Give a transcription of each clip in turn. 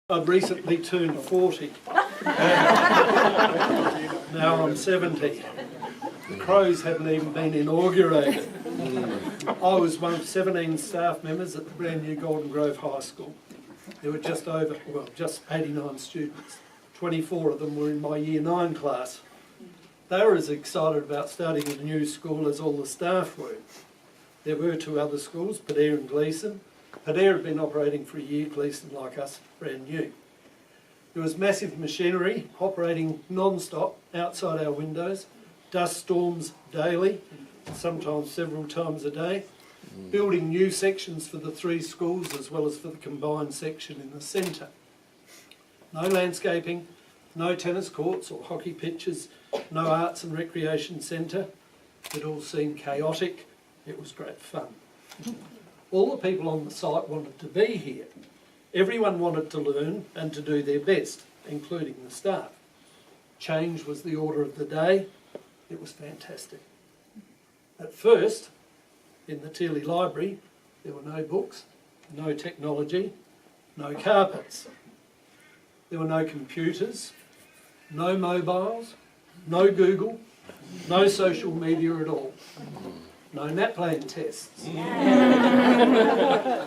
I'd recently turned 40. Now I'm 70. The Crows hadn't even been inaugurated. I was one of 17 staff members at the brand new Golden Grove High School. There were just 89 students. 24 of them were in my Year 9 class. They were as excited about starting a new school as all the staff were. There were two other schools, Padare and Gleeson. Padare had been operating for a year, Gleeson, like us, brand new. There was massive machinery operating non-stop outside our windows, dust storms daily, sometimes several times a day, building new sections for the three schools as well as for the combined section in the centre. No landscaping, no tennis courts or hockey pitches, no arts and recreation centre. It all seemed chaotic. It was great fun. All the people on the site wanted to be here. Everyone wanted to learn and to do their best, including the staff. Change was the order of the day. It was fantastic. At first, in the Teely Library, there were no books, no technology, no carpets. There were no computers, no mobiles, no Google, no social media at all. No NAPLAN tests.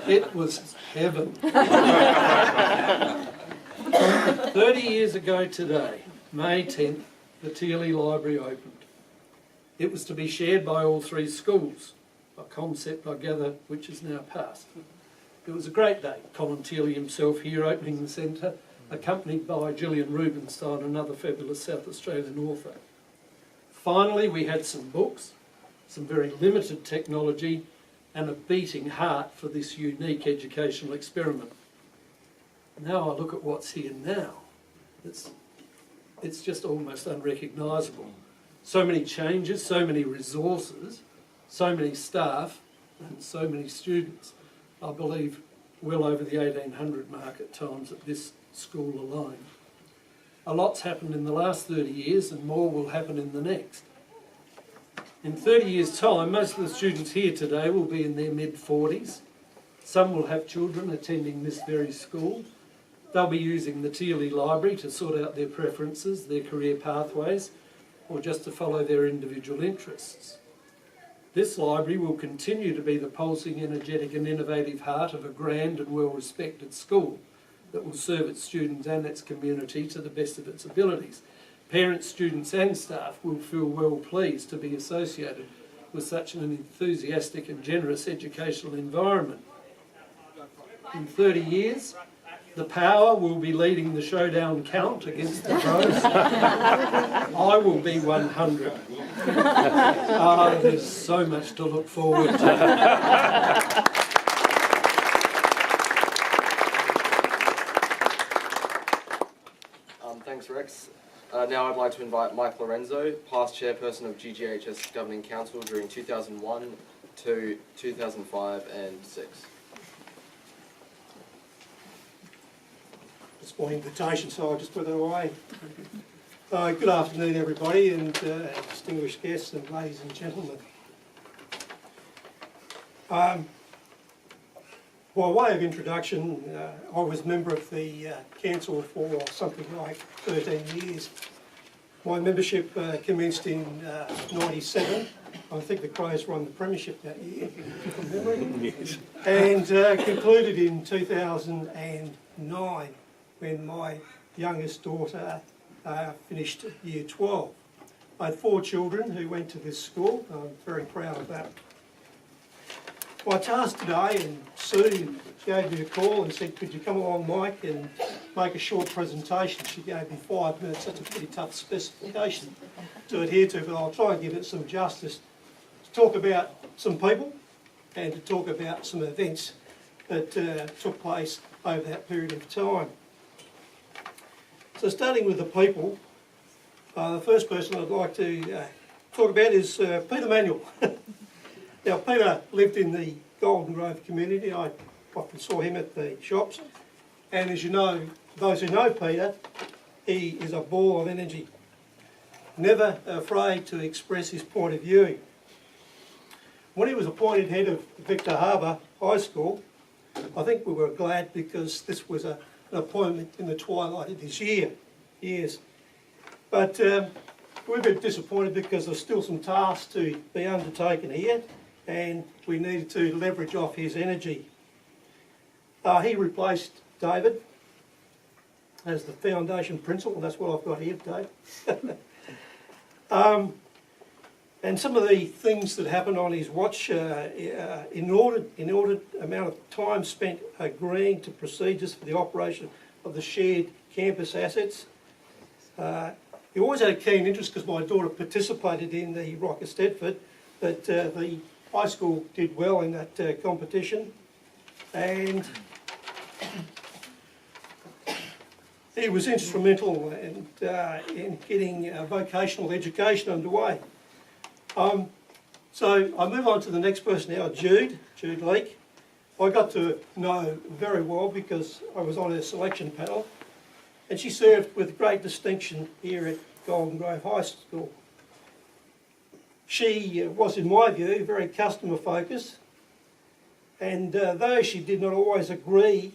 It was heaven. 30 years ago today, May 10th, the Teely Library opened. It was to be shared by all three schools, a concept, I gather, which is now past. It was a great day. Colin Teely himself here opening the centre, accompanied by Gillian Rubenstein, another fabulous South Australian author. Finally, we had some books, some very limited technology, and a beating heart for this unique educational experiment. Now I look at what's here now. It's just almost unrecognisable. So many changes, so many resources, so many staff, and so many students. I believe well over the 1800 mark at times at this school alone. A lot's happened in the last 30 years and more will happen in the next. In 30 years' time, most of the students here today will be in their mid-40s. Some will have children attending this very school. They'll be using the Teely Library to sort out their preferences, their career pathways, or just to follow their individual interests. This library will continue to be the pulsing, energetic and innovative heart of a grand and well-respected school that will serve its students and its community to the best of its abilities. Parents, students and staff will feel well pleased to be associated with such an enthusiastic and generous educational environment. In 30 years, the power will be leading the showdown count against the Crows. I will be 100. There's so much to look forward to. Thanks, Rex. Now I'd like to invite Mike Lorenzo, past chairperson of GGHS Governing Council during 2001 to 2005 and 6. It's my invitation, so I'll just put it away. Good afternoon, everybody, and distinguished guests and ladies and gentlemen. By way of introduction, I was a member of the council for something like 13 years. My membership commenced in 97. I think the Crows won the premiership that year, from memory. Yes. And concluded in 2009 when my youngest daughter finished year 12. I had 4 children who went to this school. I'm very proud of that. My task today, and Sue gave me a call and said, could you come along, Mike, and make a short presentation. She gave me 5 minutes. That's a pretty tough specification to adhere to, but I'll try and give it some justice. To talk about some people and to talk about some events that took place over that period of time. So starting with the people, the first person I'd like to talk about is Peter Manuel. Now, Peter lived in the Golden Grove community. I often saw him at the shops. And as you know, those who know Peter, he is a ball of energy. Never afraid to express his point of view. When he was appointed head of Victor Harbour High School, I think we were glad because this was a an appointment in the twilight of this years. But we're a bit disappointed because there's still some tasks to be undertaken here, and we needed to leverage off his energy. He replaced David as the foundation principal. That's what I've got here, Dave. And some of the things that happened on his watch, inordinate amount of time spent agreeing to procedures for the operation of the shared campus assets. He always had a keen interest, because my daughter participated in the Rock of Stedford, that the high school did well in that competition. And he was instrumental in getting vocational education underway. So I move on to the next person now, Jude Leake. I got to know very well because I was on her selection panel, and she served with great distinction here at Golden Grove High School. She was, in my view, very customer focused, and though she did not always agree,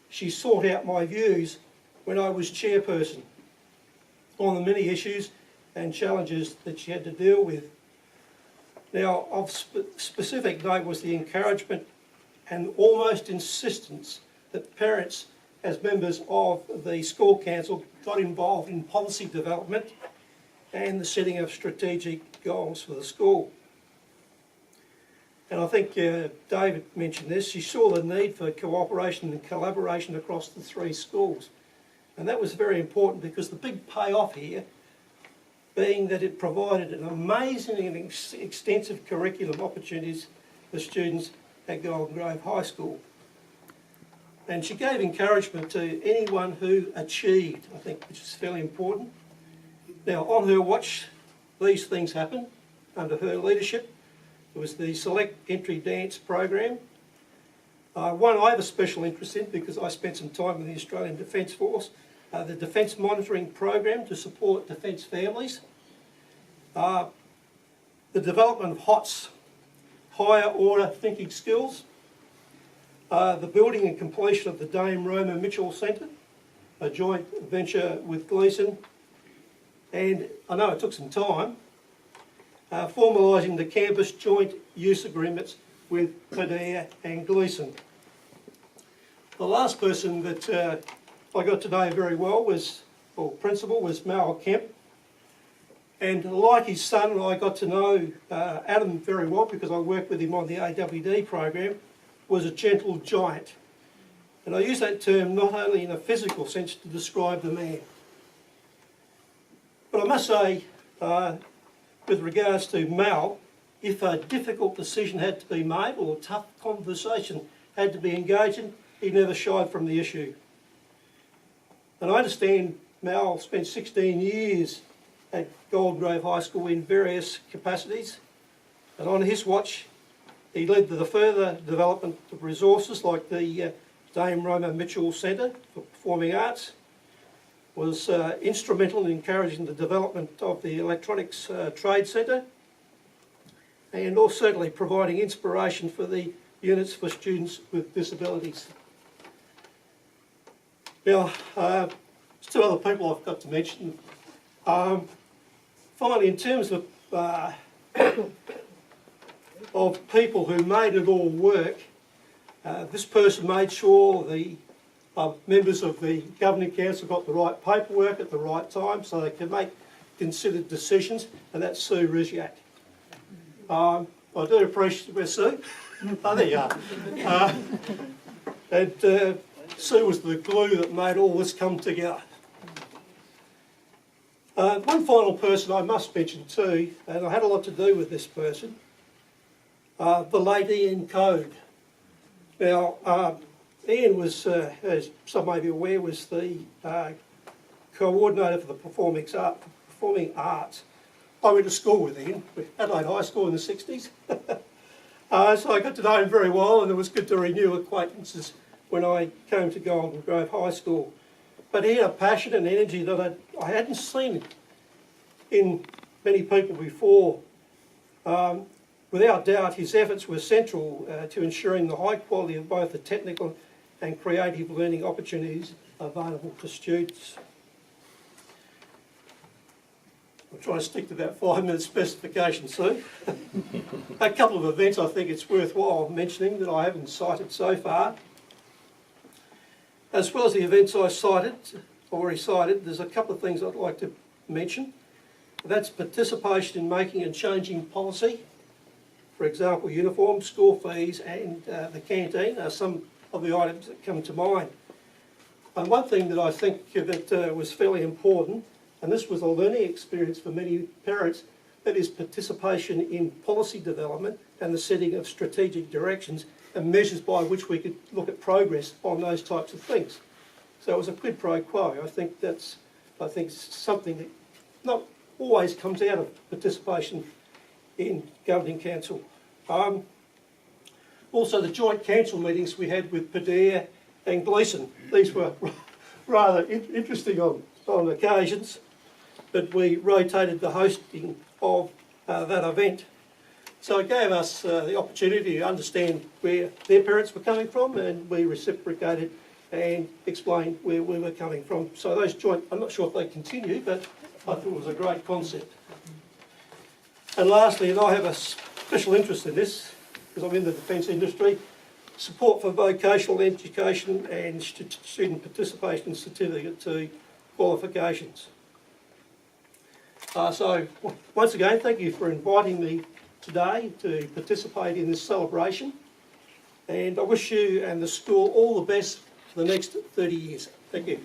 she sought out my views when I was chairperson on the many issues and challenges that she had to deal with. Now, of specific note was the encouragement and almost insistence that parents, as members of the school council, got involved in policy development and the setting of strategic goals for the school. And I think David mentioned this, she saw the need for cooperation and collaboration across the three schools. And that was very important, because the big payoff here being that it provided an amazing and extensive curriculum opportunities for students at Golden Grove High School. And she gave encouragement to anyone who achieved, I think, which is fairly important. Now, on her watch, these things happened under her leadership. There was the Select Entry Dance program. One I have a special interest in because I spent some time in the Australian Defence Force. The Defence Monitoring Program to support defence families. The development of HOTS, Higher Order Thinking Skills. The building and completion of the Dame Roma Mitchell Centre, a joint venture with Gleeson. And I know it took some time, formalising the campus joint use agreements with Padea and Gleeson. The last person that I got to know very well was Mal Kemp. And like his son, I got to know Adam very well because I worked with him on the AWD program, was a gentle giant. And I use that term not only in a physical sense to describe the man. But I must say, with regards to Mal, if a difficult decision had to be made or a tough conversation had to be engaged in, he never shied from the issue. And I understand Mal spent 16 years at Golden Grove High School in various capacities, and on his watch he led the further development of resources like the Dame Roma Mitchell Centre for Performing Arts, was instrumental in encouraging the development of the Electronics Trade Centre, and also certainly providing inspiration for the units for students with disabilities. Now, there's two other people I've got to mention. Finally, in terms of people who made it all work, this person made sure the members of the governing council got the right paperwork at the right time so they could make considered decisions, and that's Sue Riziak. I do appreciate where Sue. Oh, there you are. And Sue was the glue that made all this come together. One final person I must mention too, and I had a lot to do with this person, the late Ian Code. Now, Ian was, as some may be aware, was the coordinator for the performing arts. I went to school with Ian, Adelaide High School in the 60s. So I got to know him very well, and it was good to renew acquaintances when I came to Golden Grove High School. But he had a passion and energy that I hadn't seen in many people before. Without doubt, his efforts were central to ensuring the high quality of both the technical and creative learning opportunities available to students. I'll try to stick to that 5-minute specification soon. A couple of events I think it's worthwhile mentioning that I haven't cited so far. As well as the events I already cited, there's a couple of things I'd like to mention. That's participation in making and changing policy. For example, uniforms, school fees and the canteen are some of the items that come to mind. And one thing that I think that was fairly important, and this was a learning experience for many parents, that is participation in policy development and the setting of strategic directions and measures by which we could look at progress on those types of things. So it was a quid pro quo. I think that's something that not always comes out of participation in governing council. Also the joint council meetings we had with Padare and Gleeson. These were rather interesting on occasions, but we rotated the hosting of that event. So it gave us the opportunity to understand where their parents were coming from, and we reciprocated and explained where we were coming from. So those joint, I'm not sure if they continue, but I thought it was a great concept. And lastly, and I have a special interest in this, because I'm in the defence industry, support for vocational education and student participation certificate to qualifications. So once again, thank you for inviting me today to participate in this celebration, and I wish you and the school all the best for the next 30 years. Thank you.